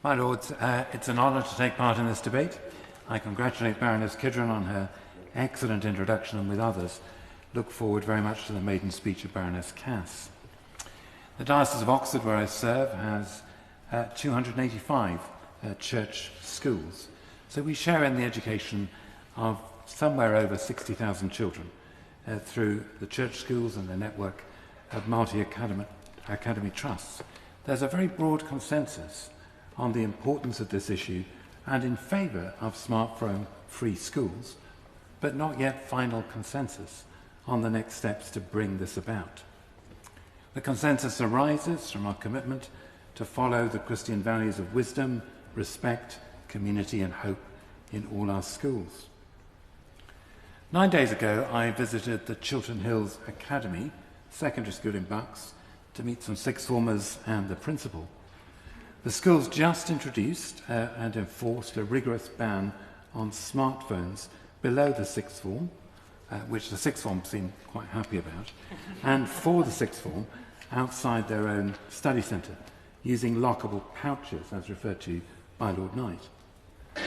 My Lords, it's an honour to take part in this debate. I congratulate Baroness Kidron on her excellent introduction and with others look forward very much to the maiden speech of Baroness Cass. The Diocese of Oxford, where I serve, has 285 church schools. So we share in the education of somewhere over 60,000 children through the church schools and the network of multi-academy trusts. There's a very broad consensus on the importance of this issue and in favour of smartphone-free schools, but not yet final consensus on the next steps to bring this about. The consensus arises from our commitment to follow the Christian values of wisdom, respect, community and hope in all our schools. 9 days ago, I visited the Chiltern Hills Academy, secondary school in Bucks, to meet some sixth formers and the principal. The school's just introduced and enforced a rigorous ban on smartphones below the sixth form, which the sixth form seemed quite happy about, and for the sixth form outside their own study centre, using lockable pouches as referred to by Lord Knight.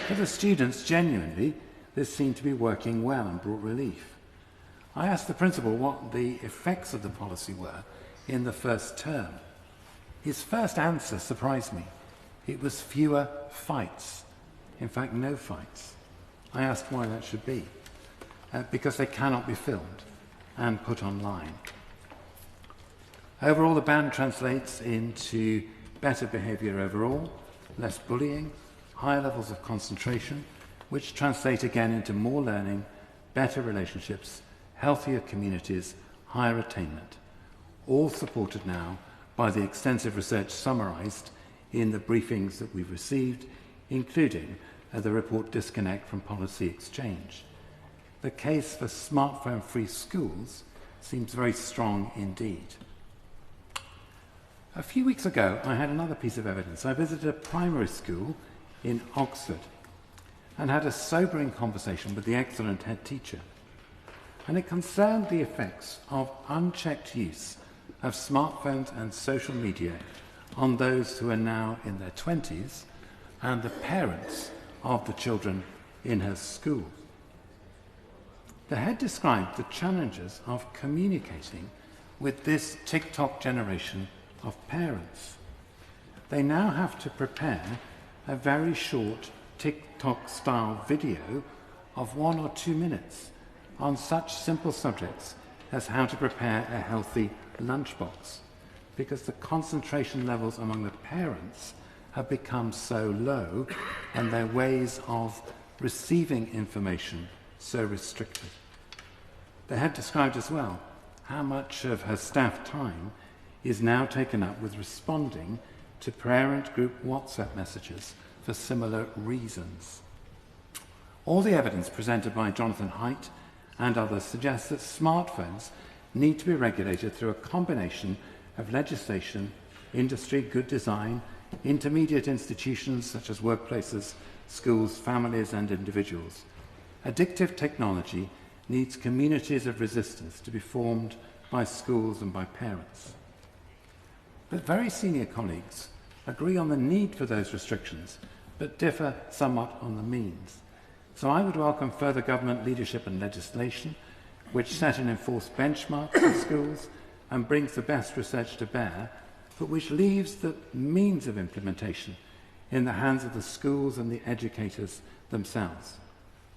For the students, genuinely, this seemed to be working well and brought relief. I asked the principal what the effects of the policy were in the first term. His first answer surprised me. It was fewer fights. In fact, no fights. I asked why that should be. Because they cannot be filmed and put online. Overall, the ban translates into better behaviour overall, less bullying, higher levels of concentration, which translate again into more learning, better relationships, healthier communities, higher attainment, all supported now by the extensive research summarised in the briefings that we've received, including the report Disconnect from Policy Exchange. The case for smartphone-free schools seems very strong indeed. A few weeks ago, I had another piece of evidence. I visited a primary school in Oxford and had a sobering conversation with the excellent head teacher. And it concerned the effects of unchecked use of smartphones and social media on those who are now in their 20s and the parents of the children in her school. The head described the challenges of communicating with this TikTok generation of parents. They now have to prepare a very short TikTok-style video of 1 or 2 minutes on such simple subjects as how to prepare a healthy lunchbox, because the concentration levels among the parents have become so low and their ways of receiving information so restricted. They had described as well how much of her staff time is now taken up with responding to parent group WhatsApp messages for similar reasons. All the evidence presented by Jonathan Haidt and others suggests that smartphones need to be regulated through a combination of legislation, industry, good design, intermediate institutions such as workplaces, schools, families and individuals. Addictive technology needs communities of resistance to be formed by schools and by parents. But very senior colleagues agree on the need for those restrictions, but differ somewhat on the means. So I would welcome further government leadership and legislation which set and enforce benchmarks for schools and brings the best research to bear, but which leaves the means of implementation in the hands of the schools and the educators themselves.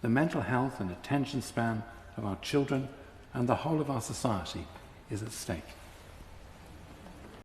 The mental health and attention span of our children and the whole of our society is at stake.